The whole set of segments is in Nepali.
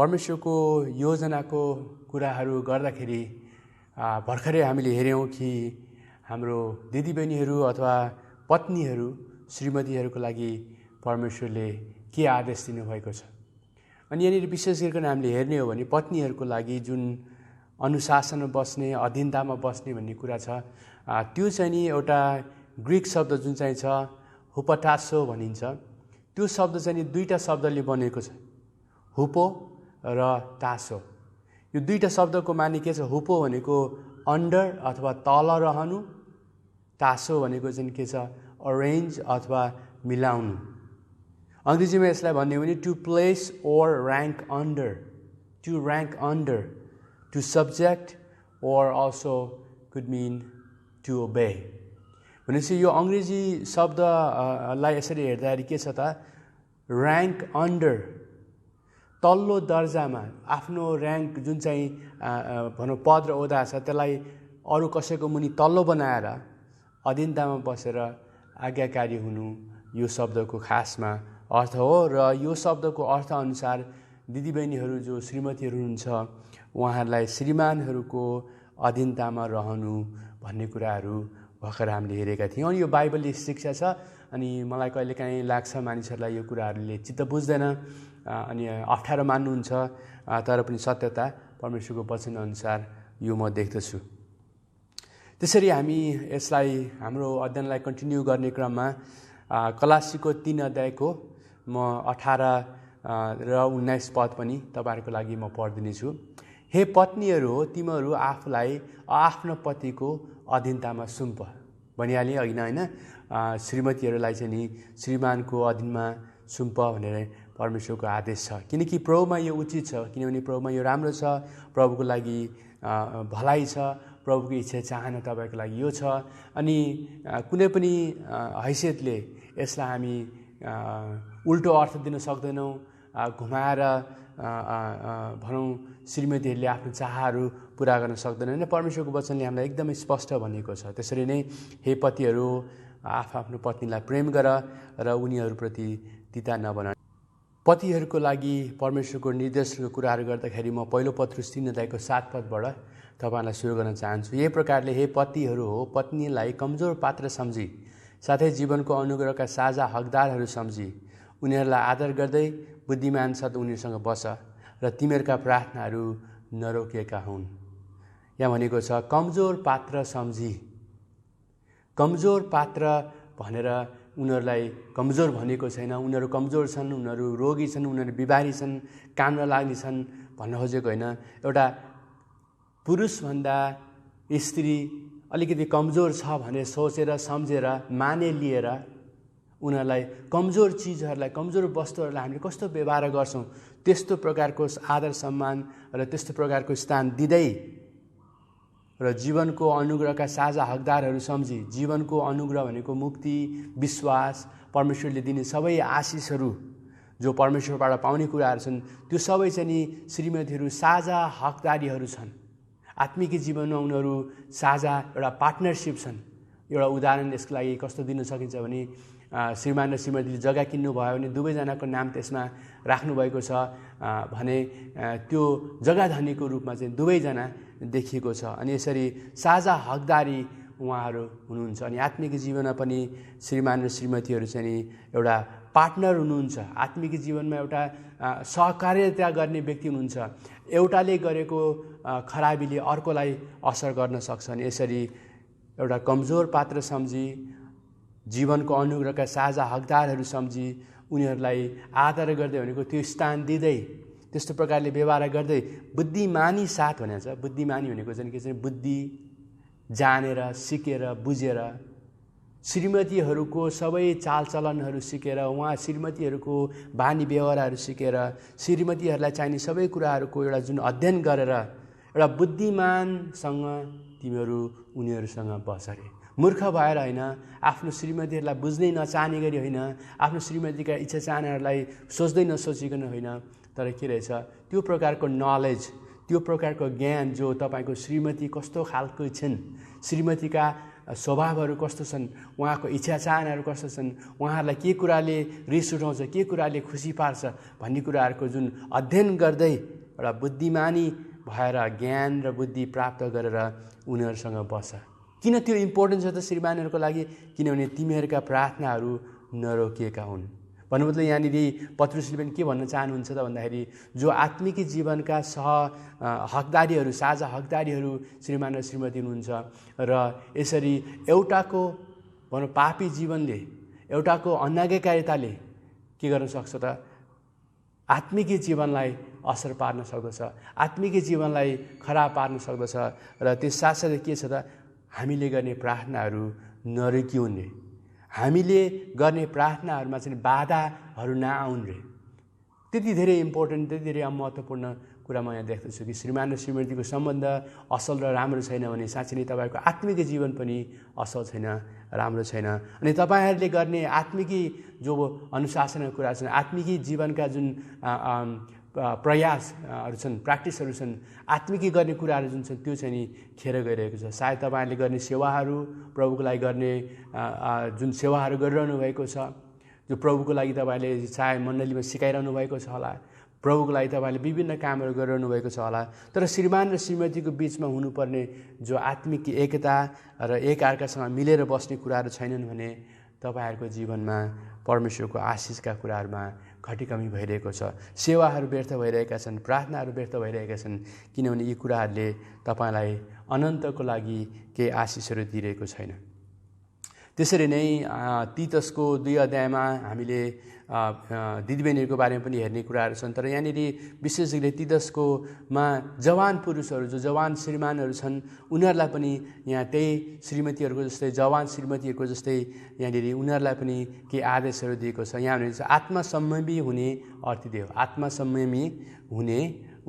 परमेश्वरको योजनाको कुराहरू गर्दाखेरि भर्खरै हामीले हेऱ्यौँ कि हाम्रो दिदीबहिनीहरू अथवा पत्नीहरू श्रीमतीहरूको लागि परमेश्वरले के आदेश दिनुभएको छ। अनि यहाँनिर विशेष गरिकन हामीले हेर्ने हो भने पत्नीहरूको लागि जुन अनुशासनमा बस्ने, अधीनतामा बस्ने भन्ने कुरा छ, त्यो चाहिँ नि एउटा ग्रिक शब्द जुन चाहिँ छ हुपटासो भनिन्छ। त्यो शब्द चाहिँ नि दुईवटा शब्दले बनेको छ, हुपो र टासो। यो दुईवटा शब्दको माने के छ? हुपो भनेको अन्डर अथवा तल रहनु, टासो भनेको चाहिँ के छ? अरेन्ज अथवा मिलाउनु। अङ्ग्रेजीमा यसलाई भन्ने हो भने to place or rank under, to rank under, to subject or also could mean to obey. भनेपछि यो अङ्ग्रेजी शब्दलाई यसरी हेर्दाखेरि के छ त? ऱ्याङ्क अन्डर, तल्लो दर्जामा आफ्नो ऱ्याङ्क जुन चाहिँ भनौँ पद र ओहदा छ त्यसलाई अरू कसैको मुनि तल्लो बनाएर अधीनतामा बसेर आज्ञाकारी हुनु यो शब्दको खासमा अर्थ हो। र यो शब्दको अर्थअनुसार दिदीबहिनीहरू जो श्रीमतीहरू हुनुहुन्छ उहाँहरूलाई श्रीमानहरूको अधीनतामा रहनु भन्ने कुराहरू भर्खर हामीले हेरेका थियौँ। अनि यो बाइबलले शिक्षा छ। अनि मलाई कहिलेकाहीँ लाग्छ मानिसहरूलाई यो कुराहरूले चित्त बुझ्दैन अनि अप्ठ्यारो मान्नुहुन्छ, तर पनि सत्यता परमेश्वरको वचनअनुसार यो म देख्दछु। त्यसरी हामी यसलाई हाम्रो अध्ययनलाई कन्टिन्यू गर्ने क्रममा कलासीको 3 अध्यायको म 18 र 19 पद पनि तपाईँहरूको लागि म पढिदिनेछु। हे पत्नीहरू हो, तिमीहरू आफूलाई आफ्नो पतिको अधीनतामा सुम्प। भनिहालेँ होइन, श्रीमतीहरूलाई चाहिँ नि श्रीमानको अधीनमा सुम्प भनेर परमेश्वरको आदेश छ। किनकि प्रभुमा यो उचित छ, किनभने प्रभुमा यो राम्रो छ, प्रभुको लागि भलाइ छ, प्रभुको इच्छा चाहना तपाईँको लागि यो छ। अनि कुनै पनि हैसियतले यसलाई हामी उल्टो अर्थ दिन सक्दैनौँ। घुमाएर भनौँ श्रीमतीहरूले आफ्नो चाहहरू पुरा गर्न सक्दैनन्। परमेश्वरको वचनले हामीलाई एकदमै स्पष्ट भनेको छ। त्यसरी नै हे पतिहरू आफ्नो पत्नीलाई प्रेम गर र उनीहरूप्रति तिता नबना। पतिहरूको लागि परमेश्वरको निर्देशको कुराहरू गर्दाखेरि म पहिलो पत्रुस 3 अध्यायको 7 पदबाट तपाईँलाई सुरु गर्न चाहन्छु। यही प्रकारले हे पतिहरू हो, पत्नीलाई कमजोर पात्र सम्झी, साथै जीवनको अनुग्रहका साझा हकदारहरू सम्झी उनीहरूलाई आदर गर्दै बुद्धिमान साथ उनीहरूसँग बस र तिमीहरूका प्रार्थनाहरू नरोकिएका हुन्। यहाँ भनेको छ कमजोर पात्र सम्झी। कमजोर पात्र भनेर उनीहरूलाई कमजोर भनेको छैन। उनीहरू कमजोर छन्, उनीहरू रोगी छन्, उनीहरू बिमारी छन्, काम नलाग्ने छन् भन्न खोजेको होइन। एउटा पुरुषभन्दा स्त्री अलिकति कमजोर छ भने सोचेर सम्झेर माने लिएर उनीहरूलाई कमजोर चिजहरूलाई, कमजोर वस्तुहरूलाई हामीले कस्तो व्यवहार गर्छौँ त्यस्तो प्रकारको आदर सम्मान र त्यस्तो प्रकारको स्थान दिँदै र जीवनको अनुग्रहका साझा हकदारहरू सम्झी। जीवनको अनुग्रह भनेको मुक्ति, विश्वास, परमेश्वरले दिने सबै आशिषहरू जो परमेश्वरबाट पाउने कुराहरू छन् त्यो सबै चाहिँ नि श्रीमतीहरू साझा हकदारीहरू छन्। आत्मिक जीवनमा उनीहरू साझा एउटा पार्टनरसिप छन्। एउटा उदाहरण यसको लागि कस्तो दिन सकिन्छ भने श्रीमान र श्रीमतीले जग्गा किन्नुभयो भने दुवैजनाको नाम त्यसमा राख्नुभएको छ भने त्यो जग्गा धनीको रूपमा चाहिँ दुवैजना देखिएको छ। अनि यसरी साझा हकदारी उहाँहरू हुनुहुन्छ। अनि आत्मिक जीवनमा पनि श्रीमान र श्रीमतीहरू चाहिँ नि एउटा पार्टनर हुनुहुन्छ। आत्मिक जीवनमा एउटा सहकार्यता गर्ने व्यक्ति हुनुहुन्छ। एउटाले गरेको खराबीले अर्कोलाई असर गर्न सक्छ। अनि यसरी एउटा कमजोर पात्र सम्झी, जीवनको अनुग्रहका साझा हकदारहरू सम्झी उनीहरूलाई आदर गर्दै भनेको त्यो स्थान दिँदै त्यस्तो प्रकारले व्यवहार गर्दै बुद्धिमानी साथ भनेको छ। बुद्धिमानी भनेको चाहिँ के चाहिँ बुद्धि जानेर सिकेर बुझेर श्रीमतीहरूको सबै चालचलनहरू सिकेर उहाँ श्रीमतीहरूको बानी व्यवहारहरू सिकेर श्रीमतीहरूलाई चाहिने सबै कुराहरूको एउटा जुन अध्ययन गरेर एउटा बुद्धिमानसँग तिमीहरू उनीहरूसँग बस अरे। मूर्ख भएर होइन, आफ्नो श्रीमतीहरूलाई बुझ्नै नचाहने गरी होइन, आफ्नो श्रीमतीका इच्छा चाहनाहरूलाई सोच्दै नसोचिकन होइन, तर के रहेछ त्यो प्रकारको नलेज, त्यो प्रकारको ज्ञान जो तपाईँको श्रीमती कस्तो खालको छिन्, श्रीमतीका स्वभावहरू कस्तो छन्, उहाँको इच्छा चाहनाहरू कस्तो छन्, उहाँहरूलाई के कुराले रिस उठाउँछ, के कुराले खुसी पार्छ भन्ने कुराहरूको जुन अध्ययन गर्दै एउटा बुद्धिमानी भएर ज्ञान र बुद्धि प्राप्त गरेर उनीहरूसँग बस्छ। किन त्यो इम्पोर्टेन्ट छ त श्रीमानहरूको लागि? किनभने तिमीहरूका प्रार्थनाहरू नरोकिएका हुन्। भन्नु मतलब यहाँनिर पत्रुसले पनि के भन्न चाहनुहुन्छ त भन्दाखेरि जो आत्मिक जीवनका हकदारीहरू, साझा हकदारीहरू श्रीमान र श्रीमती हुनुहुन्छ र यसरी एउटाको भनौँ पापी जीवनले, एउटाको अनाज्ञाकारिताले के गर्न सक्छ त? आत्मिक जीवनलाई असर पार्न सक्दछ, आत्मिक जीवनलाई खराब पार्न सक्दछ। र त्यस साथसाथै के छ त? हामीले गर्ने प्रार्थनाहरू नरोकिउन् रे, हामीले गर्ने प्रार्थनाहरूमा चाहिँ बाधाहरू नआउन् रे। त्यति धेरै इम्पोर्टेन्ट, त्यति धेरै महत्त्वपूर्ण कुरा म यहाँ देख्दछु कि श्रीमान र श्रीमतीको सम्बन्ध असल र राम्रो छैन भने साँच्चै नै तपाईँको आत्मिक जीवन पनि असल छैन, राम्रो छैन। अनि तपाईँहरूले गर्ने आत्मिक जो अनुशासनका कुरा छन्, आत्मिक जीवनका जुन प्रयासहरू छन्, प्र्याक्टिसहरू छन्, आत्मिकी गर्ने कुराहरू जुन छन् त्यो चाहिँ नि खेर गइरहेको छ। सायद तपाईँहरूले गर्ने सेवाहरू, प्रभुको लागि गर्ने जुन सेवाहरू गरिरहनु भएको छ, जो प्रभुको लागि तपाईँले चाहे मण्डलीमा सिकाइरहनु भएको छ होला, प्रभुको लागि तपाईँले विभिन्न कामहरू गरिरहनु भएको छ होला, तर श्रीमान र श्रीमतीको बिचमा हुनुपर्ने जो आत्मिक एकता र एकअर्कासँग मिलेर बस्ने कुराहरू छैनन् भने तपाईँहरूको जीवनमा परमेश्वरको आशिषका कुराहरूमा घटीकमी भइरहेको छ। सेवाहरू व्यर्थ भइरहेका छन्, प्रार्थनाहरू व्यर्थ भइरहेका छन्, किनभने यी कुराहरूले तपाईँलाई अनन्तको लागि केही आशिषहरू दिइरहेको छैन। त्यसरी नै तीतसको 2 अध्यायमा हामीले दिदीबहिनीहरूको बारेमा पनि हेर्ने कुराहरू छन्। तर यहाँनिर विशेष गरी तीतसकोमा जवान पुरुषहरू, जो जवान श्रीमानहरू छन्, उनीहरूलाई पनि यहाँ त्यही श्रीमतीहरूको जस्तै, जवान श्रीमतीहरूको जस्तै यहाँनिर उनीहरूलाई पनि केही आदेशहरू दिएको छ। यहाँ भने आत्मसंयमी हुने अर्थ दियो, आत्मसंयमी हुने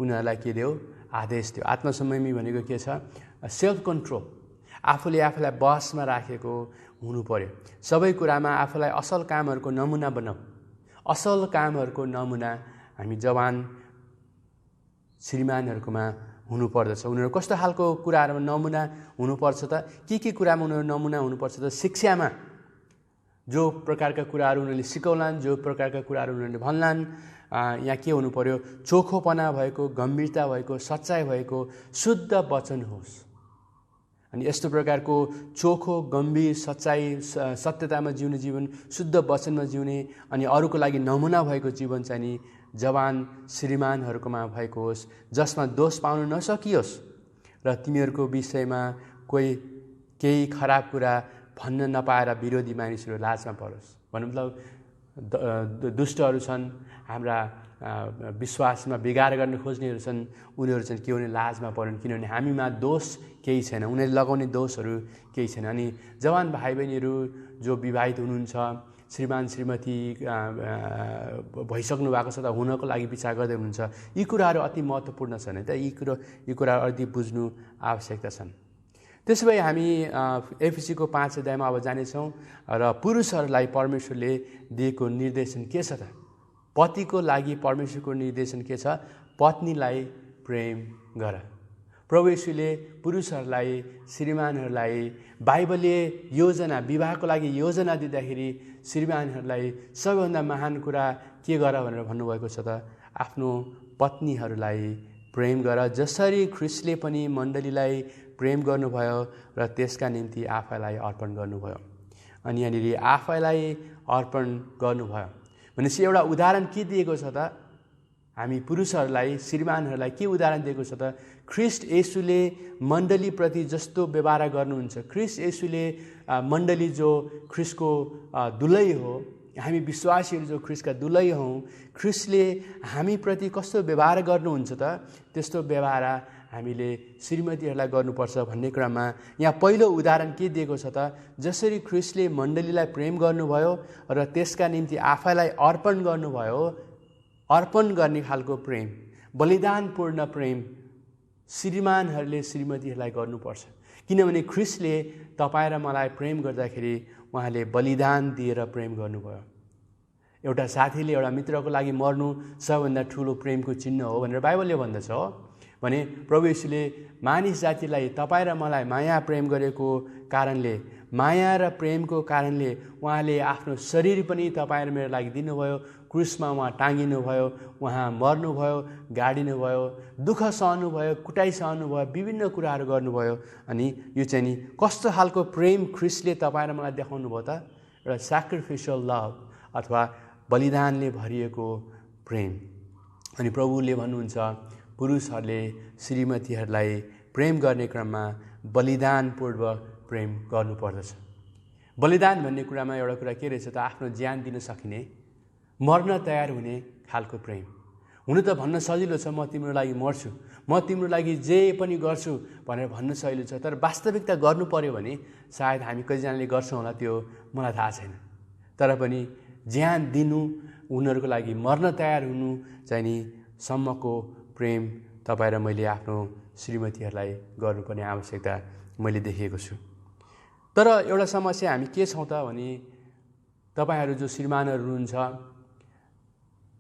उनीहरूलाई के दियो? आदेश दियो। आत्मसंयमी भनेको के छ? सेल्फ कन्ट्रोल, आफूले आफूलाई बसमा राखेको हुनु पर्यो। सबै कुरामा आफूलाई असल कामहरूको नमुना बनाऊ। असल कामहरूको नमुना हामी जवान श्रीमानहरूकोमा हुनुपर्दछ। उनीहरू कस्तो खालको कुराहरूमा नमुना हुनुपर्छ त? के कुरामा उनीहरू नमुना हुनुपर्छ त? शिक्षामा जो प्रकारका कुराहरू उनीहरूले सिकाउलान्, जो प्रकारका कुराहरू उनीहरूले भन्लान्, यहाँ के हुनु पर्यो? चोखोपना भएको, गम्भीरता भएको, सच्चाइ भएको शुद्ध वचन होस्। अनि यस्तो प्रकारको चोखो, गम्भीर, सच्चाइ, सत्यतामा जिउने जीवन, शुद्ध वचनमा जिउने अनि अरूको लागि नमुना भएको जीवन चाहिँ नि जवान श्रीमानहरूकोमा भएको होस्, जसमा दोष पाउन नसकियोस् र तिमीहरूको विषयमा केही खराब कुरा भन्न नपाएर विरोधी मानिसहरू लाजमा परोस्। भन्नु मतलब दुष्टहरू छन्, हाम्रा विश्वासमा बिगार गर्न खोज्नेहरू छन्, उनीहरू चाहिँ के हुने? लाजमा परेन्, किनभने हामीमा दोष केही छैन, उनीहरूले लगाउने दोषहरू केही छैन। अनि जवान भाइ बहिनीहरू जो विवाहित हुनुहुन्छ, श्रीमान श्रीमती भइसक्नु भएको छ त, हुनको लागि विचार गर्दै हुनुहुन्छ, यी कुराहरू अति महत्त्वपूर्ण छन् है त। यी कुराहरू अति बुझ्नु आवश्यकता छन्। त्यसो भए हामी एफिसीको 5 अध्यायमा अब जानेछौँ र पुरुषहरूलाई परमेश्वरले दिएको निर्देशन के छ त? पतिको लागि परमेश्वरको निर्देशन के छ? पत्नीलाई प्रेम गर। प्रभु येशूले पुरुषहरूलाई, श्रीमानहरूलाई बाइबलले योजना, विवाहको लागि योजना दिँदाखेरि श्रीमानहरूलाई सबैभन्दा महान कुरा के गर भनेर भन्नुभएको छ त? आफ्नो पत्नीहरूलाई प्रेम गर, जसरी ख्रिस्टले पनि मण्डलीलाई प्रेम गर्नुभयो र त्यसका निम्ति आफैलाई अर्पण गर्नुभयो। अनि यहाँनिर आफैलाई अर्पण गर्नुभयो भनेपछि एउटा उदाहरण के दिएको छ त? हामी पुरुषहरूलाई, श्रीमानहरूलाई के उदाहरण दिएको छ त? ख्रिस्ट येशूले मण्डलीप्रति जस्तो व्यवहार गर्नुहुन्छ, ख्रिस्ट येशूले मण्डली जो ख्रिस्टको दुलै हो, हामी विश्वासीहरू जो ख्रिस्टका दुलै हौँ, ख्रिस्टले हामीप्रति कस्तो व्यवहार गर्नुहुन्छ त? त्यस्तो व्यवहार हामीले श्रीमतीहरूलाई गर्नुपर्छ भन्ने क्रममा यहाँ पहिलो उदाहरण के दिएको छ त? जसरी ख्रिस्टले मण्डलीलाई प्रेम गर्नुभयो र त्यसका निम्ति आफैलाई अर्पण गर्नुभयो, अर्पण गर्ने खालको प्रेम, बलिदानपूर्ण प्रेम श्रीमानहरूले श्रीमतीहरूलाई गर्नुपर्छ। किनभने ख्रिस्टले तपाईँ र मलाई प्रेम गर्दाखेरि उहाँले बलिदान दिएर प्रेम गर्नुभयो। एउटा साथीले एउटा मित्रको लागि मर्नु सबैभन्दा ठुलो प्रेमको चिन्ह हो भनेर बाइबलले भन्दछ हो। भने प्रभु येशूले मानिस जातिलाई तपाईँ र मलाई माया प्रेम गरेको कारणले, माया र प्रेमको कारणले उहाँले आफ्नो शरीर पनि तपाईँ र मेरो लागि दिनुभयो। क्रुसमा उहाँ टाँगिनुभयो, उहाँ मर्नुभयो, गाडिनुभयो, दुःख सहनुभयो, कुटाइ सहनुभयो, विभिन्न कुराहरू गर्नुभयो। अनि यो चाहिँ नि कस्तो खालको प्रेम ख्रिस्टले तपाईँ र मलाई देखाउनु भयो त? एउटा स्याक्रिफिसियल लभ अथवा बलिदानले भरिएको प्रेम। अनि प्रभुले भन्नुहुन्छ पुरुषहरूले श्रीमतीहरूलाई प्रेम गर्ने क्रममा बलिदानपूर्वक प्रेम गर्नुपर्दछ। बलिदान भन्ने कुरामा एउटा कुरा के रहेछ त? आफ्नो ज्यान दिन सकिने, मर्न तयार हुने खालको प्रेम। हुन त भन्न सजिलो छ, म तिम्रो लागि मर्छु, म तिम्रो लागि जे पनि गर्छु भनेर भन्न सजिलो छ। तर वास्तविकता गर्नु पर्यो भने सायद हामी कतिजनाले गर्छौँ होला, त्यो मलाई थाहा छैन। तर पनि ज्यान दिनु, उनीहरूको लागि मर्न तयार हुनु चाहिँ नि सम्मको प्रेम तपाईँ र मैले आफ्नो श्रीमतीहरूलाई गर्नुपर्ने आवश्यकता मैले देखेको छु। तर एउटा समस्या हामी के छौँ त भने, तपाईँहरू जो श्रीमानहरू हुनुहुन्छ,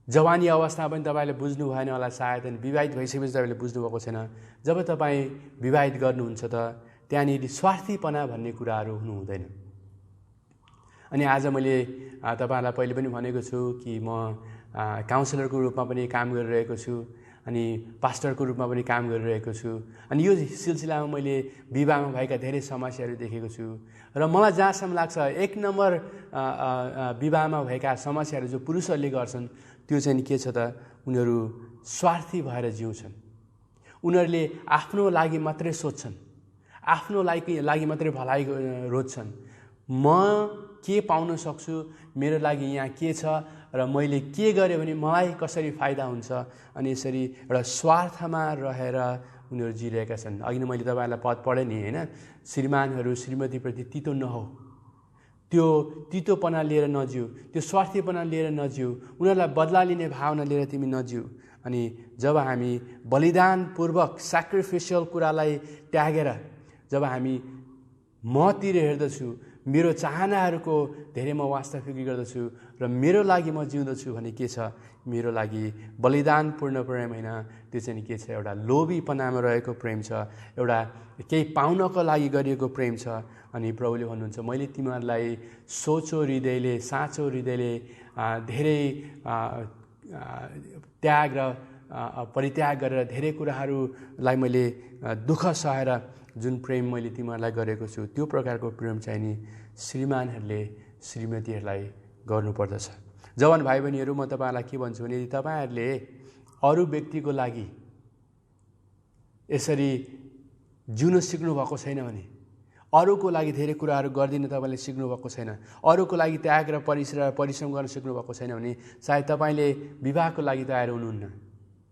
जवानी अवस्थामा पनि तपाईँले बुझ्नु भएन होला सायद, अनि विवाहित भइसकेपछि तपाईँले बुझ्नुभएको छैन। जब तपाईँ विवाहित गर्नुहुन्छ त त्यहाँनिर स्वार्थीपना भन्ने कुराहरू हुनु हुँदैन। अनि आज मैले तपाईँहरूलाई पहिले पनि भनेको छु कि म काउन्सिलरको रूपमा पनि काम गरिरहेको छु, अनि पास्टरको रूपमा पनि काम गरिरहेको छु। अनि यो सिलसिलामा मैले विवाहमा भएका धेरै समस्याहरू देखेको छु। र मलाई जहाँसम्म लाग्छ एक नम्बर विवाहमा भएका समस्याहरू जो पुरुषहरूले गर्छन् त्यो चाहिँ के छ त? उनीहरू स्वार्थी भएर जिउँछन्। उनीहरूले आफ्नो लागि मात्रै सोध्छन्, आफ्नो लागि मात्रै भलाइ रोज्छन्। म के पाउन सक्छु, मेरो लागि यहाँ के छ र मैले के गरेँ भने मलाई कसरी फाइदा हुन्छ, अनि यसरी एउटा स्वार्थमा रहेर उनीहरू जिरहेका छन्। अघि नै मैले तपाईँहरूलाई पद पढेँ नि, होइन? श्रीमानहरू श्रीमतीप्रति तितो नहो, त्यो तितोपना लिएर नजिउ, त्यो स्वार्थीपना लिएर नजिउ, उनीहरूलाई बदला लिने भावना लिएर तिमी नजिउ। अनि जब हामी बलिदानपूर्वक स्याक्रिफिसियल कुरालाई त्यागेर जब हामी मतिर हेर्दछु, मेरो चाहनाहरूको धेरै म वास्तविक गर्दछु र मेरो लागि म जिउँदछु भने के छ? मेरो लागि बलिदानपूर्ण प्रेम होइन, त्यो चाहिँ के छ? एउटा लोभीपनामा रहेको प्रेम छ, एउटा केही पाउनको लागि गरिएको प्रेम छ। अनि प्रभुले भन्नुहुन्छ मैले तिमीहरूलाई सोचो हृदयले, साँचो हृदयले धेरै त्याग र परित्याग गरेर धेरै कुराहरूलाई मैले दुःख सहेर जुन प्रेम मैले तिमीहरूलाई गरेको छु, त्यो प्रकारको प्रेम चाहिँ नि श्रीमानहरूले श्रीमतीहरूलाई गर्नुपर्दछ। जवान भाइ बहिनीहरू, म तपाईँहरूलाई के भन्छु भने, यदि तपाईँहरूले अरू व्यक्तिको लागि यसरी जिउन सिक्नु भएको छैन भने, अरूको लागि धेरै कुराहरू गरिदिन तपाईँले सिक्नुभएको छैन, अरूको लागि त्याग र परिश्रम गर्न सिक्नुभएको छैन भने सायद तपाईँले विवाहको लागि तयार हुनुहुन्न।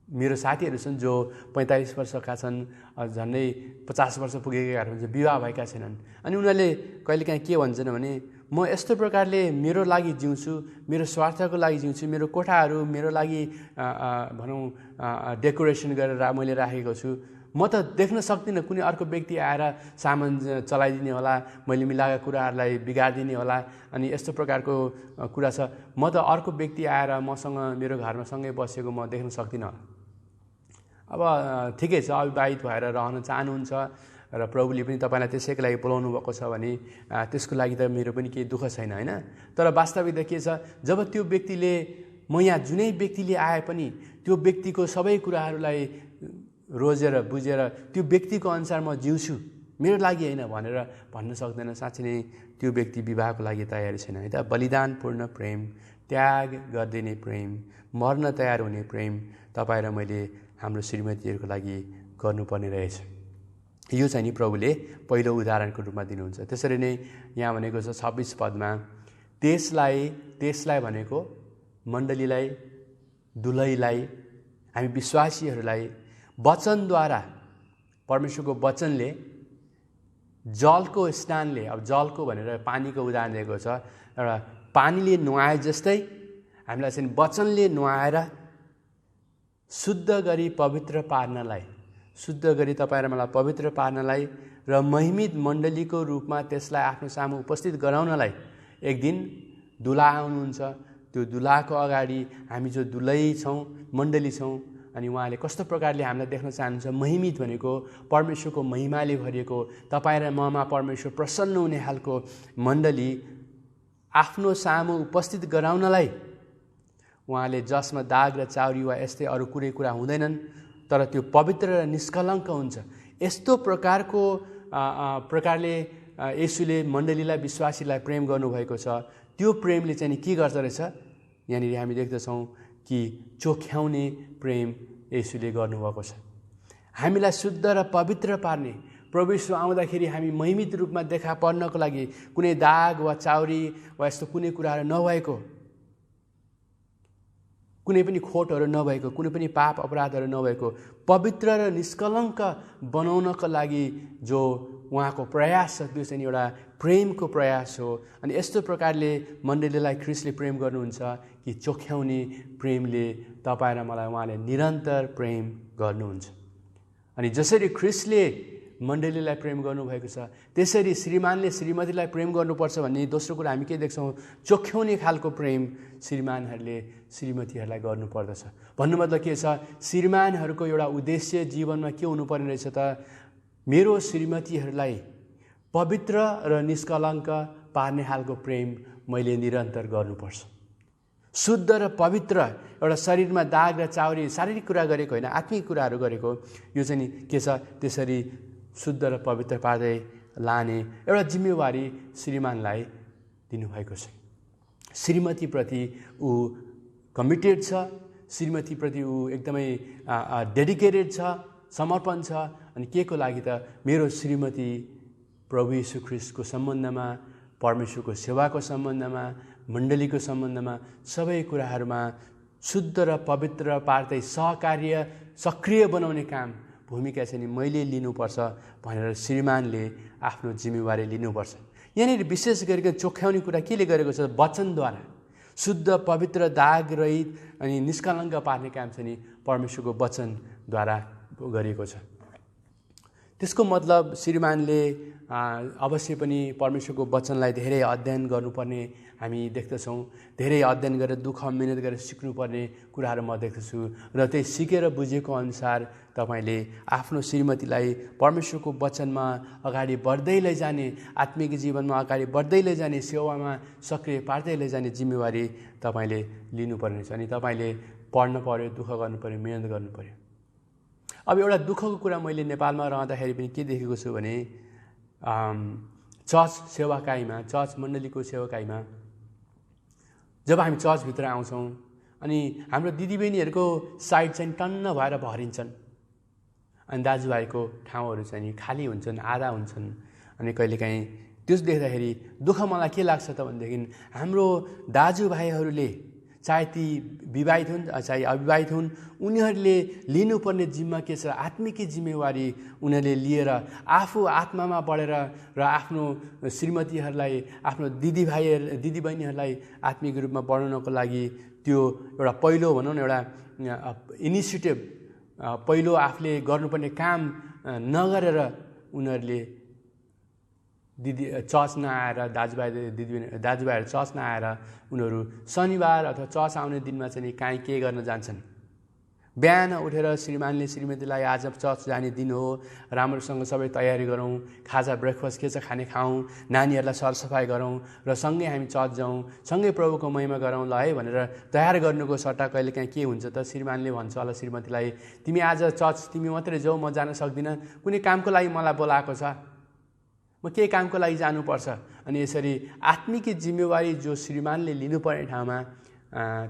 मेरो साथीहरू छन् जो 45 वर्षका छन्, झन्डै 50 वर्ष पुगेकाहरू हुन्छ, विवाह भएका छैनन्। अनि उनीहरूले कहिलेकाहीँ के भन्छन् भने, म यस्तो प्रकारले मेरो लागि जिउँछु, मेरो स्वार्थको लागि जिउँछु, मेरो कोठाहरू मेरो लागि भनौँ डेकोरेसन गरेर मैले राखेको छु, म त देख्न सक्दिनँ कुनै अर्को व्यक्ति आएर सामान चलाइदिने होला, मैले मिलाएका कुराहरूलाई बिगारिदिने होला, अनि यस्तो प्रकारको कुरा छ। म त अर्को व्यक्ति आएर मसँग मेरो घरमा सँगै बसेको म देख्न सक्दिनँ। अब ठिकै छ, अविवाहित भएर रहन चाहनुहुन्छ र प्रभुले पनि तपाईँलाई त्यसैको लागि बोलाउनु भएको छ भने त्यसको लागि त मेरो पनि केही दुःख छैन, होइन? तर वास्तविकता के छ? जब त्यो व्यक्तिले, म यहाँ जुनै व्यक्तिले आए पनि त्यो व्यक्तिको सबै कुराहरूलाई रोजेर बुझेर त्यो व्यक्तिको अनुसार म जिउँछु, मेरो लागि होइन भनेर भन्न सक्दैन, साँच्चै नै त्यो व्यक्ति विवाहको लागि तयारी छैन, है त? बलिदानपूर्ण प्रेम, त्याग गरिदिने प्रेम, मर्न तयार हुने प्रेम तपाईँ र मैले हाम्रो श्रीमतीहरूको लागि गर्नुपर्ने रहेछ। यो चाहिँ नि प्रभुले पहिलो उदाहरणको रूपमा दिनुहुन्छ। त्यसरी नै यहाँ भनेको छ 26 पदमा, त्यसलाई भनेको मण्डलीलाई, दुलहीलाई, हामी विश्वासीहरूलाई वचनद्वारा, परमेश्वरको वचनले, जलको स्नानले, अब जलको भनेर पानीको उदाहरण दिएको छ, एउटा पानीले नुहाए जस्तै हामीलाई चाहिँ वचनले नुहाएर शुद्ध गरी पवित्र पार्नलाई, शुद्ध गरी तपाईँ र मलाई पवित्र पार्नलाई र महिमित मण्डलीको रूपमा त्यसलाई आफ्नो सामु उपस्थित गराउनलाई एक दिन दुला आउनुहुन्छ। त्यो दुलाको अगाडि हामी जो दुलही छौँ, मण्डली छौँ, अनि उहाँले कस्तो प्रकारले हामीलाई देख्न चाहनुहुन्छ। महिमित भनेको परमेश्वरको महिमाले भरिएको, तपाईँ र ममा परमेश्वर प्रसन्न हुने खालको मण्डली आफ्नो सामु उपस्थित गराउनलाई उहाँले जसमा दाग र चाउरी वा यस्तै अरू कुनै कुरा हुँदैनन्, तर त्यो पवित्र र निष्कलङ्क हुन्छ। यस्तो प्रकारले येशूले मण्डलीलाई, विश्वासीलाई प्रेम गर्नुभएको छ। त्यो प्रेमले चाहिँ के गर्छ रहेछ, यहाँनिर हामी देख्दछौँ कि चोख्याउने प्रेम येशूले गर्नुभएको छ। हामीलाई शुद्ध र पवित्र पार्ने, प्रभु येशू आउँदाखेरि हामी महिमित रूपमा देखा पर्नको लागि कुनै दाग वा चाउरी वा यस्तो कुनै कुराहरू नभएको, कुनै पनि खोटहरू नभएको, कुनै पनि पाप अपराधहरू नभएको, पवित्र र निष्कलङ्क बनाउनको लागि जो उहाँको प्रयास छ, त्यो चाहिँ एउटा प्रेमको प्रयास हो। अनि यस्तो प्रकारले मण्डलीलाई ख्रीष्टले प्रेम गर्नुहुन्छ कि चोख्याउने प्रेमले तपाईँ र मलाई उहाँले निरन्तर प्रेम गर्नुहुन्छ। अनि जसरी ख्रीष्टले मण्डलीलाई प्रेम गर्नुभएको छ, त्यसरी श्रीमानले श्रीमतीलाई प्रेम गर्नुपर्छ भन्ने दोस्रो कुरा हामी के देख्छौँ, चोख्याउने खालको प्रेम श्रीमानहरूले श्रीमतीहरूलाई गर्नुपर्दछ। भन्नु मतलब के छ, श्रीमानहरूको एउटा उद्देश्य जीवनमा के हुनुपर्ने रहेछ त, मेरो श्रीमतीहरूलाई पवित्र र निष्कलङ्क पार्ने खालको प्रेम मैले निरन्तर गर्नुपर्छ। शुद्ध र पवित्र, एउटा शरीरमा दाग र चाउरी, शारीरिक कुरा गरेको होइन, आत्मिक कुराहरू गरेको, यो चाहिँ के छ, त्यसरी शुद्ध र पवित्र पार्दै लाने एउटा जिम्मेवारी श्रीमानलाई दिनुभएको छ। श्रीमतीप्रति ऊ कमिटेड छ, श्रीमतीप्रति ऊ एकदमै डेडिकेटेड छ, समर्पण छ। अनि के को लागि त, मेरो श्रीमती प्रभु येशू ख्रीष्टको सम्बन्धमा, परमेश्वरको सेवाको सम्बन्धमा, मण्डलीको सम्बन्धमा, सबै कुराहरूमा शुद्ध र पवित्र पार्दै सहकार्य सक्रिय बनाउने काम, भूमिका चाहिँ मैले लिनुपर्छ भनेर श्रीमानले आफ्नो जिम्मेवारी लिनुपर्छ। यहाँनिर विशेष गरिकन चोख्याउने कुरा केले गरेको छ, वचनद्वारा शुद्ध पवित्र दाग रहित अनि निष्कलङ्क पार्ने काम चाहिँ परमेश्वरको वचनद्वारा गरिएको छ। त्यसको मतलब श्रीमानले अवश्य पनि परमेश्वरको वचनलाई धेरै अध्ययन गर्नुपर्ने हामी देख्दछौँ। धेरै अध्ययन गरेर दुःख मिहिनेत गरेर सिक्नुपर्ने कुराहरू म देख्दछु र त्यही सिकेर बुझेको अनुसार तपाईँले आफ्नो श्रीमतीलाई परमेश्वरको वचनमा अगाडि बढ्दै लैजाने, आत्मिक जीवनमा अगाडि बढ्दै लैजाने, सेवामा सक्रिय पार्दै लैजाने जिम्मेवारी तपाईँले लिनुपर्ने छ। अनि तपाईँले पढ्न पर्यो, दुःख गर्नु पर्यो, मिहिनेत गर्नु पर्यो। अब एउटा दुःखको कुरा मैले नेपालमा रहँदाखेरि पनि के देखेको छु भने, चर्च सेवाकाईमा, चर्च मण्डलीको सेवाकाईमा जब हामी चर्चभित्र आउँछौँ अनि हाम्रो दिदीबहिनीहरूको साइड चाहिँ टन्न भएर भरिन्छन्, अनि दाजुभाइको ठाउँहरू चाहिँ खाली हुन्छन्, आधा हुन्छन्। अनि कहिलेकाहीँ त्यो देख्दाखेरि दुःख मलाई के लाग्छ त भनेदेखि, हाम्रो दाजुभाइहरूले चाहे ती विवाहित हुन् चाहे अविवाहित हुन्, उनीहरूले लिनुपर्ने जिम्मा के छ, आत्मिक जिम्मेवारी उनीहरूले लिएर आफू आत्मामा बढेर र आफ्नो श्रीमतीहरूलाई, आफ्नो दिदीबहिनीहरूलाई आत्मिक रूपमा बढाउनको लागि त्यो एउटा पहिलो भनौँ न, एउटा इनिसिएटिभ, पहिलो आफूले गर्नुपर्ने काम नगरेर उनीहरूले चर्च नआएर, दाजुभाइहरू चर्च नआएर उनीहरू शनिबार अथवा चर्च आउने दिनमा चाहिँ काहीँ के गर्न जान्छन्। बिहान उठेर श्रीमानले श्रीमतीलाई आज चर्च जाने दिन हो, राम्रोसँग सबै तयारी गरौँ, खाजा ब्रेकफास्ट के छ खाने खाउँ, नानीहरूलाई सरसफाइ गरौँ र सँगै हामी चर्च जाउँ, सँगै प्रभुको महिमा गरौँ ल है भनेर तयार गर्नुको सट्टा कहिलेकाहीँ के हुन्छ त, श्रीमानले भन्छ होला श्रीमतीलाई, तिमी आज चर्च तिमी मात्रै जाऊ, म जान सक्दिनँ, कुनै कामको लागि मलाई बोलाएको छ, म केही कामको लागि जानुपर्छ। अनि यसरी आत्मिक जिम्मेवारी जो श्रीमानले लिनुपर्ने ठाउँमा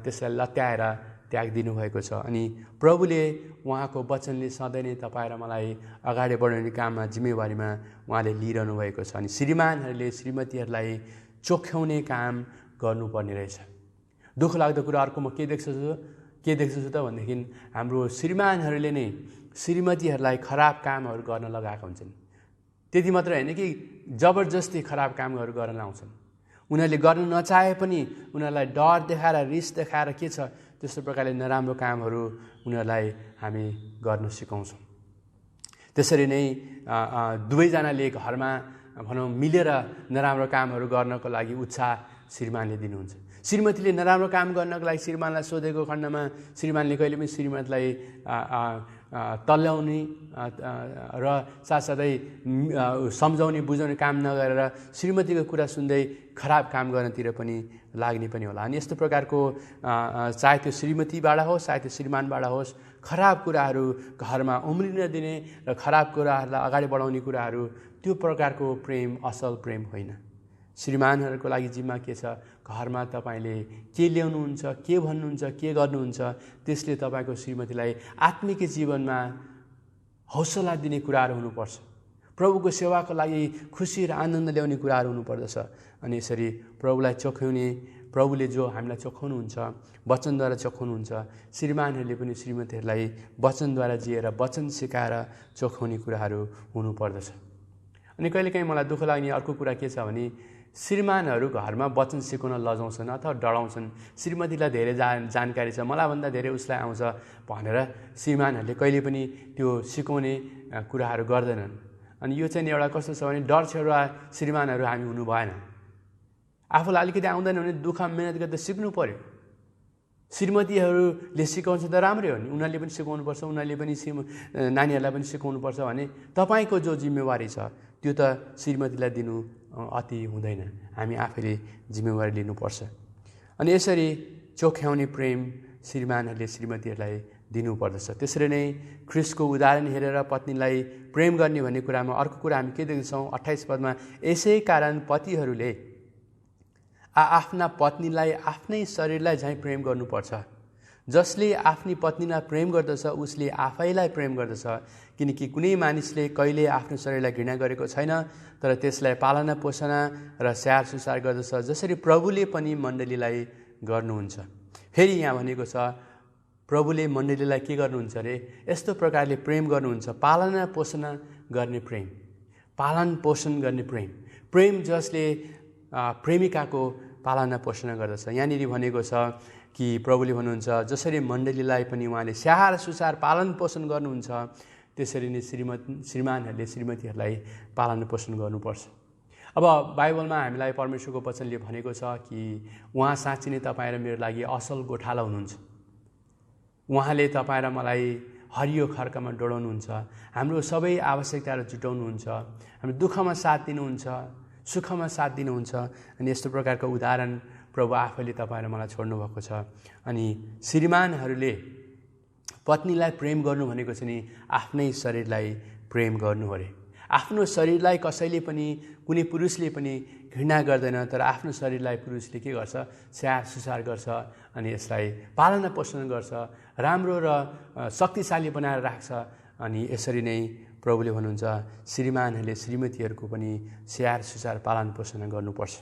त्यसलाई लत्याएर त्याग दिनुभएको छ। अनि प्रभुले उहाँको वचनले सधैँ नै तपाईँ र मलाई अगाडि बढाउने काममा, जिम्मेवारीमा उहाँले लिइरहनु भएको छ। अनि श्रीमानहरूले श्रीमतीहरूलाई चोख्याउने काम गर्नुपर्ने रहेछ। दुःख लाग्दो कुरा अर्को म के देख्छु त भनेदेखि, हाम्रो श्रीमानहरूले नै श्रीमतीहरूलाई खराब कामहरू गर्न लगाएका हुन्छन्। त्यति मात्र होइन कि जबरजस्ती खराब कामहरू गर्न लाउँछन्। उनीहरूले गर्न नचाहे पनि उनीहरूलाई डर देखाएर, रिस देखाएर के छ, त्यस्तो प्रकारले नराम्रो कामहरू उनीहरूलाई हामी गर्न सिकाउँछौँ। त्यसरी नै दुवैजनाले घरमा भनौँ मिलेर नराम्रो कामहरू गर्नको लागि उत्साह श्रीमानले दिनुहुन्छ। श्रीमतीले नराम्रो काम गर्नको लागि श्रीमानलाई सोधेको खण्डमा श्रीमानले कहिले पनि श्रीमतीलाई तल्याउने र साथसाथै सम्झाउने बुझाउने काम नगरेर श्रीमतीको कुरा सुन्दै खराब काम गर्नतिर पनि लाग्ने पनि होला। अनि यस्तो प्रकारको चाहे त्यो श्रीमतीबाट होस् चाहे त्यो श्रीमानबाट होस् खराब कुराहरू घरमा उम्रिन दिने र खराब कुराहरूलाई अगाडि बढाउने कुराहरू, त्यो प्रकारको प्रेम असल प्रेम होइन। श्रीमानहरूको लागि जिम्मा के छ? घरमा तपाईँले के ल्याउनुहुन्छ, के भन्नुहुन्छ, के गर्नुहुन्छ, त्यसले तपाईँको श्रीमतीलाई आत्मिक जीवनमा हौसला दिने कुराहरू हुनुपर्छ। प्रभुको सेवाको लागि खुसी र आनन्द ल्याउने कुराहरू हुनुपर्दछ। अनि यसरी प्रभुलाई चोख्याउने, प्रभुले जो हामीलाई चोखाउनुहुन्छ, वचनद्वारा चोखाउनुहुन्छ, श्रीमानहरूले पनि श्रीमतीहरूलाई वचनद्वारा जिएर वचन सिकाएर चोखाउने कुराहरू हुनुपर्दछ। अनि कहिलेकाहीँ मलाई दुःख लाग्ने अर्को कुरा के छ भने श्रीमानहरू घरमा वचन सिकाउन लजाउँछन् अथवा डराउँछन्। श्रीमतीलाई धेरै जानकारी छ, मलाई भन्दा धेरै उसलाई आउँछ भनेर श्रीमानहरूले कहिले पनि त्यो सिकाउने कुराहरू गर्दैनन्। अनि यो चाहिँ एउटा कस्तो छ भने डर छेउडा श्रीमानहरू हामी हुनु भएन। आफूलाई अलिकति आउँदैन भने दुःख मेहनत गर्दा सिक्नु पर्यो। श्रीमतीहरूले सिकाउँछ त राम्रै हो नि, उनीहरूले पनि सिकाउनुपर्छ, उनीहरूले पनि नानीहरूलाई पनि सिकाउनुपर्छ भने तपाईँको जो जिम्मेवारी छ त्यो त श्रीमतीलाई दिनु अति हुँदैन, हामी आफैले जिम्मेवारी लिनुपर्छ। अनि यसरी चोख्याउने प्रेम श्रीमानहरूले श्रीमतीहरूलाई दिनुपर्दछ। त्यसरी नै ख्रिस्टको उदाहरण हेरेर पत्नीलाई प्रेम गर्ने भन्ने कुरामा अर्को कुरा हामी के देख्छौँ 28 पदमा, यसै कारण पतिहरूले आफ्ना पत्नीलाई आफ्नै शरीरलाई झैँ प्रेम गर्नुपर्छ। जसले आफ्नी पत्नीलाई प्रेम गर्दछ उसले आफैलाई प्रेम गर्दछ, किनकि कुनै मानिसले कहिले आफ्नो शरीरलाई घृणा गरेको छैन, तर त्यसलाई पालना पोषणा र स्याहार सुसार गर्दछ, जसरी प्रभुले पनि मण्डलीलाई गर्नुहुन्छ। फेरि यहाँ भनेको छ प्रभुले मण्डलीलाई के गर्नुहुन्छ अरे, यस्तो प्रकारले प्रेम गर्नुहुन्छ, पालना पोषणा गर्ने प्रेम, पालन पोषण गर्ने प्रेम, प्रेम जसले प्रेमिकाको पालना पोषण गर्दछ। यहाँनिर भनेको छ कि प्रभुले भन्नुहुन्छ जसरी मण्डलीलाई पनि उहाँले स्याहार सुसार पालन पोषण गर्नुहुन्छ, त्यसरी नै श्रीमानहरूले श्रीमतीहरूलाई पालन पोषण गर्नुपर्छ। अब बाइबलमा हामीलाई परमेश्वरको वचनले भनेको छ कि उहाँ साँच्चै नै तपाईँ र मेरो लागि असल गोठाला हुनुहुन्छ। उहाँले तपाईँ र मलाई हरियो खर्कमा डोडाउनुहुन्छ, हाम्रो सबै आवश्यकताहरू जुटाउनुहुन्छ, हाम्रो दुःखमा साथ दिनुहुन्छ, सुखमा साथ दिनुहुन्छ। अनि यस्तो प्रकारको उदाहरण प्रभु आफैले तपाईँ र मलाई छोड्नु भएको छ। अनि श्रीमानहरूले पत्नीलाई प्रेम गर्नु भनेको चाहिँ नि आफ्नै शरीरलाई प्रेम गर्नु अरे। आफ्नो शरीरलाई कसैले पनि, कुनै पुरुषले पनि घृणा गर्दैन, तर आफ्नो शरीरलाई पुरुषले के गर्छ, स्याहार सुसार गर्छ अनि यसलाई पालना पोषण गर्छ, राम्रो र शक्तिशाली बनाएर राख्छ। अनि यसरी नै प्रभुले भन्नुहुन्छ श्रीमानहरूले श्रीमतीहरूको पनि स्याहार सुसार पालन पोषण गर्नुपर्छ।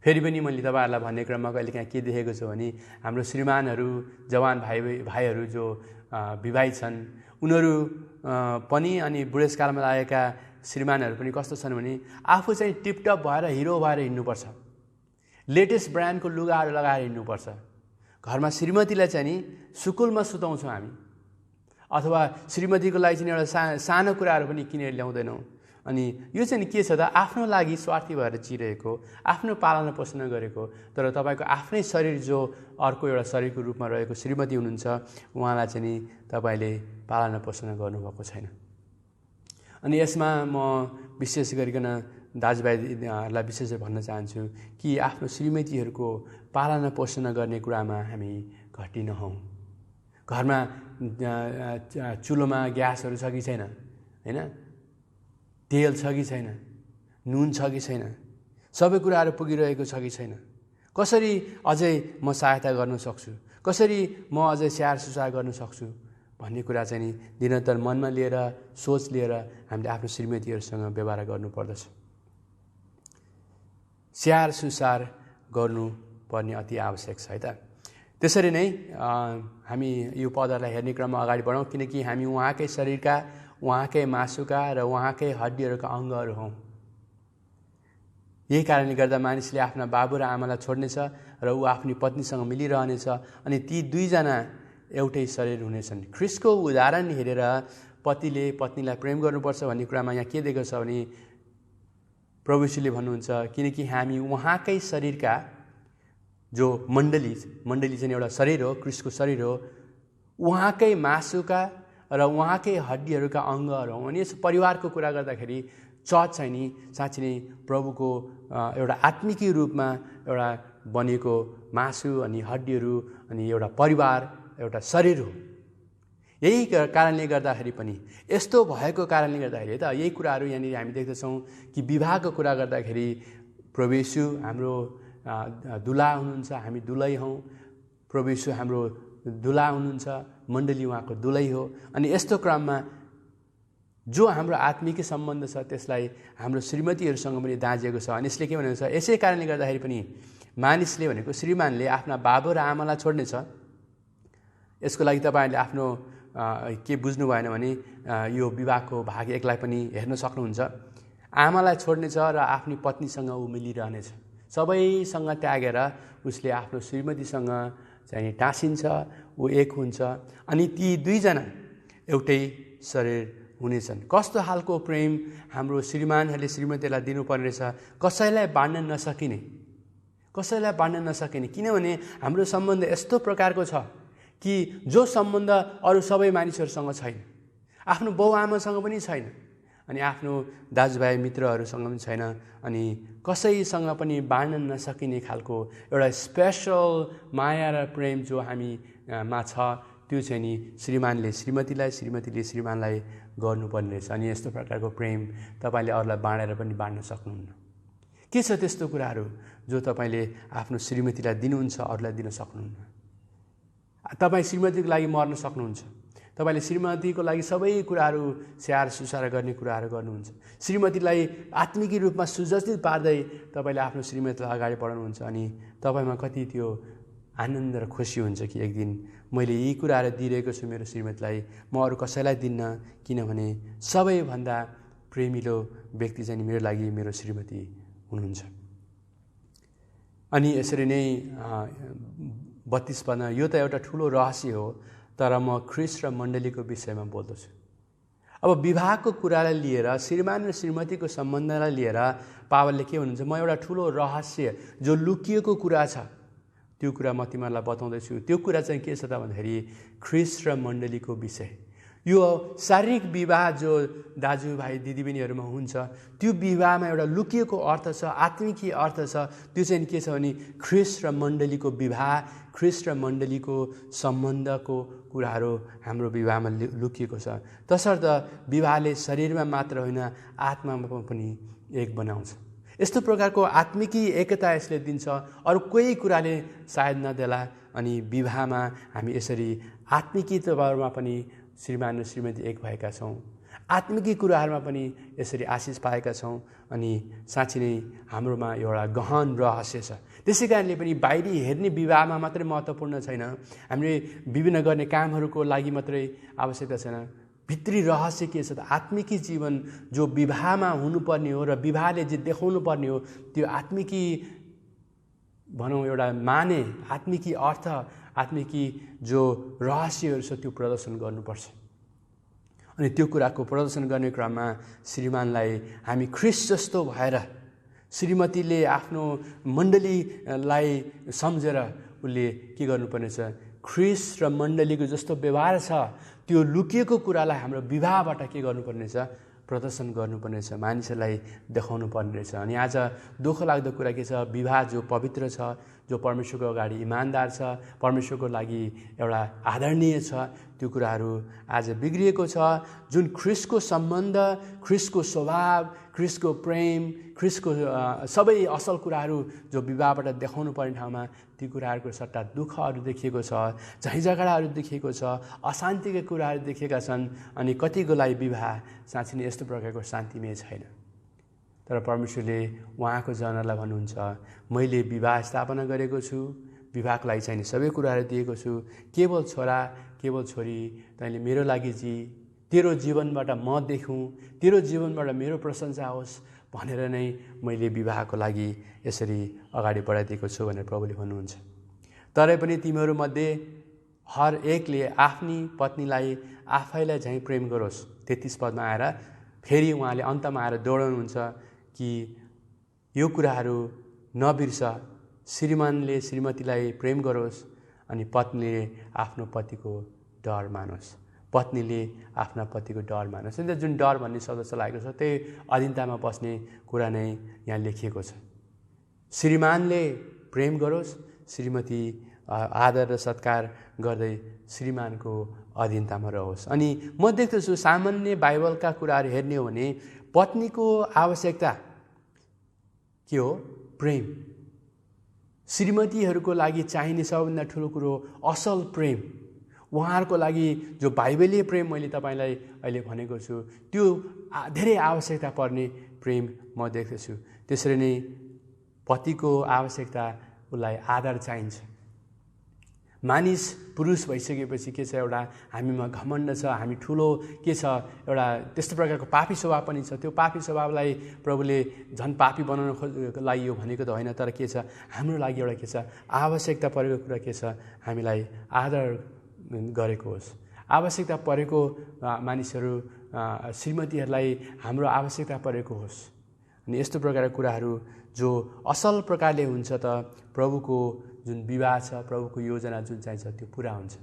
फेरि पनि मैले तपाईँहरूलाई भन्ने क्रममा कहिलेकाहीँ के देखेको छु भने हाम्रो श्रीमानहरू, जवान भाइहरू जो विवाहित छन् उनीहरू पनि अनि बुढेसकालमा लागेका श्रीमानहरू पनि कस्तो छन् भने आफू चाहिँ टिपटप भएर हिरो भएर हिँड्नुपर्छ, लेटेस्ट ब्रान्डको लुगाहरू लगाएर हिँड्नुपर्छ। घरमा श्रीमतीलाई चाहिँ नि सुकुलमा सुताउँछौँ हामी, अथवा श्रीमतीको लागि चाहिँ एउटा सानो कुराहरू पनि किनेर ल्याउँदैनौँ। अनि यो चाहिँ के छ त, आफ्नो लागि स्वार्थी भएर जिरहेको, आफ्नो पालना पोषण गरेको, तर तपाईँको आफ्नै शरीर जो अर्को एउटा शरीरको रूपमा रहेको श्रीमती हुनुहुन्छ उहाँलाई चाहिँ नि तपाईँले पालना पोषण गर्नुभएको छैन। अनि यसमा म विशेष गरिकन दाजुभाइहरूलाई विशेष भन्न चाहन्छु कि आफ्नो श्रीमतीहरूको पालना पोषण गर्ने कुरामा हामी घटी नहौँ। घरमा चुलोमा ग्यासहरू छ कि छैन, होइन, तेल छ कि छैन, नुन छ कि छैन, सबै कुराहरू पुगिरहेको छ कि छैन, कसरी अझै म सहायता गर्न सक्छु, कसरी म अझै स्याहार सुसार गर्न सक्छु भन्ने कुरा चाहिँ नि निरन्तर मनमा लिएर सोच लिएर हामीले आफ्नो श्रीमतीहरूसँग व्यवहार गर्नुपर्दछ। स्याहार सुसार गर्नुपर्ने अति आवश्यक छ है त। त्यसरी नै हामी यो पदहरूलाई हेर्ने क्रममा अगाडि बढौँ, किनकि हामी उहाँकै शरीरका, उहाँकै मासुका र उहाँकै हड्डीहरूका अङ्गहरू हौँ। यही कारणले गर्दा मानिसले आफ्ना बाबु र आमालाई छोड्नेछ र ऊ आफ्नी पत्नीसँग मिलिरहनेछ अनि ती दुईजना एउटै शरीर हुनेछन्। ख्रिस्टको उदाहरण हेरेर पतिले पत्नीलाई प्रेम गर्नुपर्छ भन्ने कुरामा यहाँ के दिएको छ भने प्रभु यीशुले भन्नुहुन्छ किनकि हामी उहाँकै शरीरका जो मण्डली चाहिँ एउटा शरीर हो, क्रिस्टको शरीर हो, उहाँकै मासुका र उहाँकै हड्डीहरूका अङ्गहरू हौँ। अनि यस परिवारको कुरा गर्दाखेरि चर्च चाहिँ नि साँच्चै नै प्रभुको एउटा आत्मिकी रूपमा एउटा बनेको मासु अनि हड्डीहरू अनि एउटा परिवार, एउटा शरीर हो। यही कारणले गर्दाखेरि पनि, यस्तो भएको कारणले गर्दाखेरि त यही कुराहरू यहाँनिर हामी देख्दछौँ कि विवाहको कुरा गर्दाखेरि प्रभु येशू हाम्रो दुला हुनुहुन्छ, हामी दुलै हौँ। प्रभु येशू हाम्रो दुला हुनुहुन्छ, मण्डली उहाँको दुलै हो। अनि यस्तो क्रममा जो हाम्रो आत्मिक सम्बन्ध छ त्यसलाई हाम्रो श्रीमतीहरूसँग पनि दाँजिएको छ। अनि यसले के भनेको छ, यसै कारणले गर्दाखेरि पनि मानिसले भनेको श्रीमानले आफ्ना बाबु र आमालाई छोड्नेछ। यसको लागि तपाईँहरूले आफ्नो के बुझ्नु भएन भने यो विवाहको भाग 1लाई पनि हेर्न सक्नुहुन्छ। आमालाई छोड्नेछ र आफ्नी पत्नीसँग ऊ मिलिरहनेछ, सबैसँग त्यागेर उसले आफ्नो श्रीमतीसँग चाहिँ टाँसिन्छ, ऊ एक हुन्छ। अनि ती दुईजना एउटै शरीर हुनेछन्। कस्तो खालको प्रेम हाम्रो श्रीमानहरूले श्रीमतीलाई दिनुपर्ने रहेछ, कसैलाई बाँड्न नसकिने। किनभने हाम्रो सम्बन्ध यस्तो प्रकारको छ कि जो सम्बन्ध अरू सबै मानिसहरूसँग छैन, आफ्नो बाउ आमासँग पनि छैन, अनि आफ्नो दाजुभाइ मित्रहरूसँग पनि छैन, अनि कसैसँग पनि बाँड्न नसकिने खालको एउटा स्पेसल माया र प्रेम जो हामीमा छ, त्यो चाहिँ नि श्रीमानले श्रीमतीलाई, श्रीमतीले श्रीमानलाई गर्नुपर्ने रहेछ। अनि यस्तो प्रकारको प्रेम तपाईँले अरूलाई बाँडेर पनि बाँड्न सक्नुहुन्न। के छ त्यस्तो कुराहरू जो तपाईँले आफ्नो श्रीमतीलाई दिनुहुन्छ, अरूलाई दिन सक्नुहुन्न? तपाईँ श्रीमतीको लागि मर्न सक्नुहुन्छ, तपाईँले श्रीमतीको लागि सबै कुराहरू स्याहार सुसार गर्ने कुराहरू गर्नुहुन्छ, श्रीमतीलाई आत्मिकी रूपमा सुसज्जित पार्दै तपाईँले आफ्नो श्रीमतीलाई अगाडि बढाउनुहुन्छ। अनि तपाईँमा कति त्यो आनन्द र खुसी हुन्छ कि एक दिन मैले यी कुराहरू दिइरहेको छु मेरो श्रीमतीलाई, म अरू कसैलाई दिन्न, किनभने सबैभन्दा प्रेमिलो व्यक्ति चाहिँ मेरो लागि मेरो श्रीमती हुनुहुन्छ। अनि यसरी नै 32 पदमा, यो त एउटा ठुलो रहस्य हो, तर म ख्रीष्ट र मण्डलीको विषयमा बोल्दछु। अब विवाहको कुरालाई लिएर, श्रीमान र श्रीमतीको सम्बन्धलाई लिएर पावलले के भन्नुहुन्छ, म एउटा ठुलो रहस्य जो लुकिएको कुरा छ त्यो कुरा म तिमीहरूलाई बताउँदैछु। त्यो कुरा चाहिँ के छ त भन्दाखेरि ख्रीष्ट र मण्डलीको विषय। यो शारीरिक विवाह जो दाजुभाइ दिदीबहिनीहरूमा हुन्छ, त्यो विवाहमा एउटा लुकिएको अर्थ छ, आत्मिकी अर्थ छ। त्यो चाहिँ के छ भने ख्रीष्ट र मण्डलीको विवाह, ख्रीष्ट र मण्डलीको सम्बन्धको कुराहरू हाम्रो विवाहमा लुकिएको छ। तसर्थ विवाहले शरीरमा मात्र होइन, आत्मामा पनि एक बनाउँछ। यस्तो प्रकारको आत्मिकी एकता यसले दिन्छ, अरू कोही कुराले सायद नदेला। अनि विवाहमा हामी यसरी आत्मिकी तवरमा पनि श्रीमान र श्रीमती एक भएका छौँ, आत्मिकी कुराहरूमा पनि यसरी आशिष पाएका छौँ। अनि साँच्चै नै हाम्रोमा एउटा गहन रहस्य छ। त्यसै कारणले पनि बाहिरी हेर्ने विवाहमा मात्रै महत्त्वपूर्ण छैन, हामीले विभिन्न गर्ने कामहरूको लागि मात्रै आवश्यकता छैन। भित्री रहस्य के छ त, आत्मिकी जीवन जो विवाहमा हुनुपर्ने हो र विवाहले जे देखाउनु पर्ने हो, त्यो आत्मिकी भनौँ एउटा माने आत्मिकी अर्थ, आत्मिकी जो रहस्यहरू छ त्यो प्रदर्शन गर्नुपर्छ। अनि त्यो कुराको प्रदर्शन गर्ने क्रममा श्रीमानलाई हामी ख्रीष्ट जस्तो भएर, श्रीमतीले आफ्नो मण्डलीलाई सम्झेर उसले के गर्नुपर्ने छ, ख्रीष्ट र मण्डलीको जस्तो व्यवहार छ त्यो लुकिएको कुरालाई हाम्रो विवाहबाट के गर्नुपर्ने छ, प्रदर्शन गर्नुपर्ने छ, मानिसहरूलाई देखाउनु पर्ने रहेछ। अनि आज दुःख लाग्दो कुरा के छ, विवाह जो पवित्र छ, जो परमेश्वरको अगाडि इमान्दार छ, परमेश्वरको लागि एउटा आदरणीय छ, त्यो कुराहरू आज बिग्रिएको छ। जुन ख्रीष्टको सम्बन्ध, ख्रीष्टको स्वभाव, ख्रीष्टको प्रेम, ख्रीष्टको सबै असल कुराहरू जो विवाहबाट देखाउनु पर्ने ठाउँमा ती कुराहरूको सट्टा दुःखहरू देखिएको छ, झैँझगडाहरू देखिएको छ, अशान्तिका कुराहरू देखिएका छन्। अनि कतिको लागि विवाह साँच्चै नै यस्तो प्रकारको शान्तिमय छैन। तर परमेश्वरले उहाँको जनहरूलाई भन्नुहुन्छ, मैले विवाह स्थापना गरेको छु, विवाहको लागि चाहिने सबै कुराहरू दिएको छु, केवल छोरा केवल छोरी तैँले मेरो लागि जी, तेरो जीवनबाट म देखौँ, तेरो जीवनबाट मेरो प्रशंसा होस् भनेर नै मैले विवाहको लागि यसरी अगाडि बढाइदिएको छु भनेर प्रभुले भन्नुहुन्छ। तरै पनि तिमीहरूमध्ये हर एकले आफ्नी पत्नीलाई आफैलाई झैँ प्रेम गरोस्। 33 पदमा आएर फेरि उहाँले अन्तमा आएर दोहोऱ्याउनुहुन्छ कि यो कुराहरू नबिर्स, श्रीमानले श्रीमतीलाई प्रेम गरोस् अनि पत्नीले आफ्नो पतिको डर मानोस्। पत्नीले आफ्ना पतिको डर मानोस्। अन्त जुन डर भन्ने शब्द चलाएको छ त्यही अधीनतामा बस्ने कुरा नै यहाँ लेखिएको छ। श्रीमानले प्रेम गरोस्, श्रीमती आदर र सत्कार गर्दै श्रीमानको अधीनतामा रहोस्। अनि म देख्दछु सामान्य बाइबलका कुराहरू हेर्ने हो भने पत्नीको आवश्यकता के हो? प्रेम। श्रीमतीहरूको लागि चाहिने सबभन्दा ठुलो कुरो असल प्रेम। उहाँहरूको लागि जो बाइबलीय प्रेम मैले तपाईँलाई अहिले भनेको छु त्यो धेरै आवश्यकता पर्ने प्रेम म देख्दछु। त्यसरी नै पतिको आवश्यकता उसलाई आदर चाहिन्छ। मानिस पुरुष भइसकेपछि के छ, एउटा हामीमा घमण्ड छ, हामी ठुलो के छ, एउटा त्यस्तो प्रकारको पापी स्वभाव पनि छ। त्यो पापी स्वभावलाई प्रभुले झन् पापी बनाउनको लागि यो भनेको त होइन, तर के छ हाम्रो लागि एउटा के छ आवश्यकता परेको कुरा के छ, हामीलाई आदर गरेको होस्। आवश्यकता परेको मानिसहरू श्रीमतीहरूलाई हाम्रो आवश्यकता परेको होस्। अनि यस्तो प्रकारका कुराहरू जो असल प्रकारले हुन्छ त प्रभुको जुन विवाह छ, प्रभुको योजना जुन चाहिन्छ त्यो पुरा हुन्छ।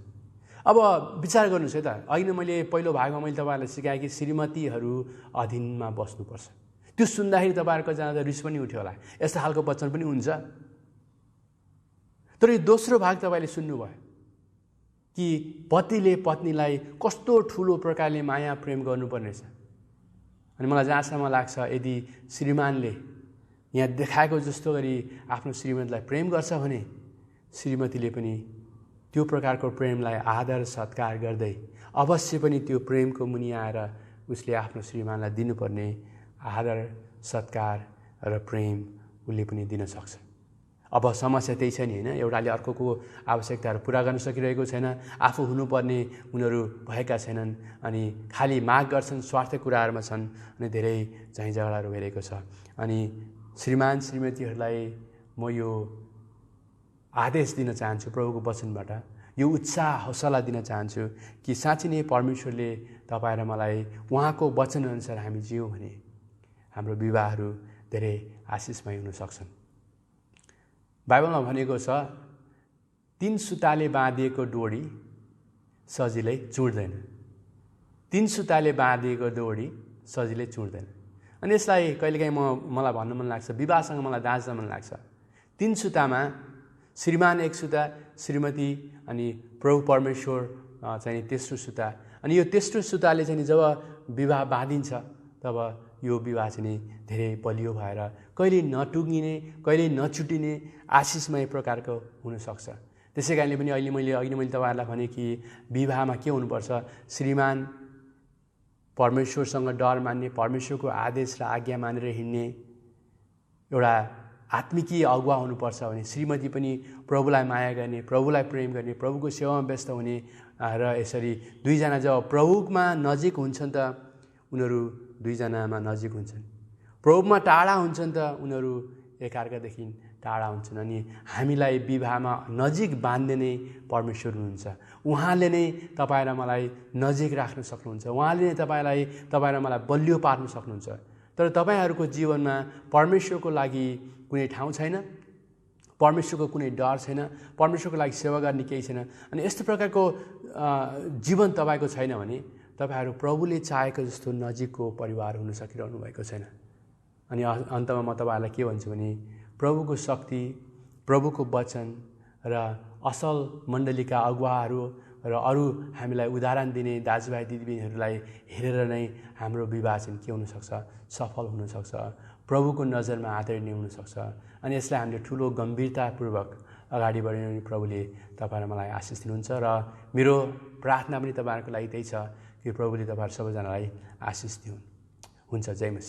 अब विचार गर्नुहोस् है त, अहिले मैले पहिलो भागमा मैले तपाईँहरूलाई सिकाएँ कि श्रीमतीहरू अधीनमा बस्नुपर्छ। त्यो सुन्दाखेरि तपाईँहरूको जाँदा रिस पनि उठ्यो होला, यस्तो खालको वचन पनि हुन्छ। तर यो दोस्रो भाग तपाईँले सुन्नुभयो कि पतिले पत्नीलाई कस्तो ठुलो प्रकारले माया प्रेम गर्नुपर्ने छ। अनि मलाई जहाँसम्म लाग्छ यदि श्रीमानले यहाँ देखाएको जस्तो गरी आफ्नो श्रीमतीलाई प्रेम गर्छ भने श्रीमतीले पनि त्यो प्रकारको प्रेमलाई आदर सत्कार गर्दै अवश्य पनि त्यो प्रेमको मुनि आएर उसले आफ्नो श्रीमानलाई दिनुपर्ने आदर सत्कार र प्रेम उसले पनि दिन सक्छ। अब समस्या त्यही छ नि होइन, एउटाले अर्कोको आवश्यकताहरू पुरा गर्न सकिरहेको छैन, आफू हुनुपर्ने उनीहरू भएका छैनन्, अनि खालि माग गर्छन्, स्वार्थ कुराहरूमा छन्, अनि धेरै झैँ झगडाहरू भइरहेको छ। अनि श्रीमान श्रीमतीहरूलाई म यो आदेश दिन चाहन्छु प्रभुको वचनबाट, यो उत्साह हौसला दिन चाहन्छु कि साँच्चै नै परमेश्वरले तपाईँ र मलाई उहाँको वचनअनुसार हामी जियौँ भने हाम्रो विवाहहरू धेरै आशिषमय हुन सक्छन्। बाइबलमा भनेको छ 3 सुताले बाँधिएको डोरी सजिलै चुड्दैन। 3 सुताले बाँधिएको डोरी सजिलै चुड्दैन। अनि यसलाई कहिलेकाहीँ मलाई भन्न मन लाग्छ, विवाहसँग मलाई दाँच्न मन लाग्छ। 3 सुतामा श्रीमान एक सुता, श्रीमती अनि प्रभु परमेश्वर चाहिँ तेस्रो सुता। अनि यो तेस्रो सुताले चाहिँ जब विवाह बाँधिन्छ तब यो विवाह चाहिँ धेरै बलियो भएर कहिले नटुङ्गिने, कहिले नछुटिने आशिषमय प्रकारको हुनसक्छ। त्यसै कारणले पनि अघि मैले तपाईँहरूलाई भने कि विवाहमा के हुनुपर्छ, श्रीमान परमेश्वरसँग डर मान्ने, परमेश्वरको आदेश र आज्ञा मानेर हिँड्ने एउटा आत्मिकी अगुवा हुनुपर्छ भने श्रीमती पनि प्रभुलाई माया गर्ने, प्रभुलाई प्रेम गर्ने, प्रभुको सेवामा व्यस्त हुने र यसरी दुईजना जब प्रभुमा नजिक हुन्छन् त उनीहरू दुईजनामा नजिक हुन्छन्, प्रभुमा टाढा हुन्छन् त उनीहरू एकअर्कादेखि टाढा हुन्छन्। अनि हामीलाई विवाहमा नजिक बाँध्ने नै परमेश्वर हुनुहुन्छ। उहाँले नै तपाईँ र मलाई नजिक राख्न सक्नुहुन्छ, उहाँले नै तपाईँ र मलाई बलियो पार्न सक्नुहुन्छ। तर तपाईँहरूको जीवनमा परमेश्वरको लागि कुनै ठाउँ छैन, परमेश्वरको कुनै डर छैन, परमेश्वरको लागि सेवा गर्ने केही छैन, अनि यस्तो प्रकारको जीवन तपाईँको छैन भने तपाईँहरू प्रभुले चाहेको जस्तो नजिकको परिवार हुन सकिरहनु भएको छैन। अनि अन्तमा म तपाईँहरूलाई के भन्छु भने प्रभुको शक्ति, प्रभुको वचन र असल मण्डलीका अगुवाहरू र अरू हामीलाई उदाहरण दिने दाजुभाइ दिदीबहिनीहरूलाई हेरेर नै हाम्रो विवाह चाहिँ के हुनसक्छ, सफल हुनसक्छ, प्रभुको नजरमा आदरणीय हुनसक्छ। अनि यसलाई हामीले ठुलो गम्भीरतापूर्वक अगाडि बढ्यौँ भने प्रभुले तपाईँ र मलाई आशिष दिनुहुन्छ। र मेरो प्रार्थना पनि तपाईँहरूको लागि त्यही छ कि प्रभुले तपाईँहरू सबैजनालाई आशिष दिउन्। हुन्छ। जय मसीह।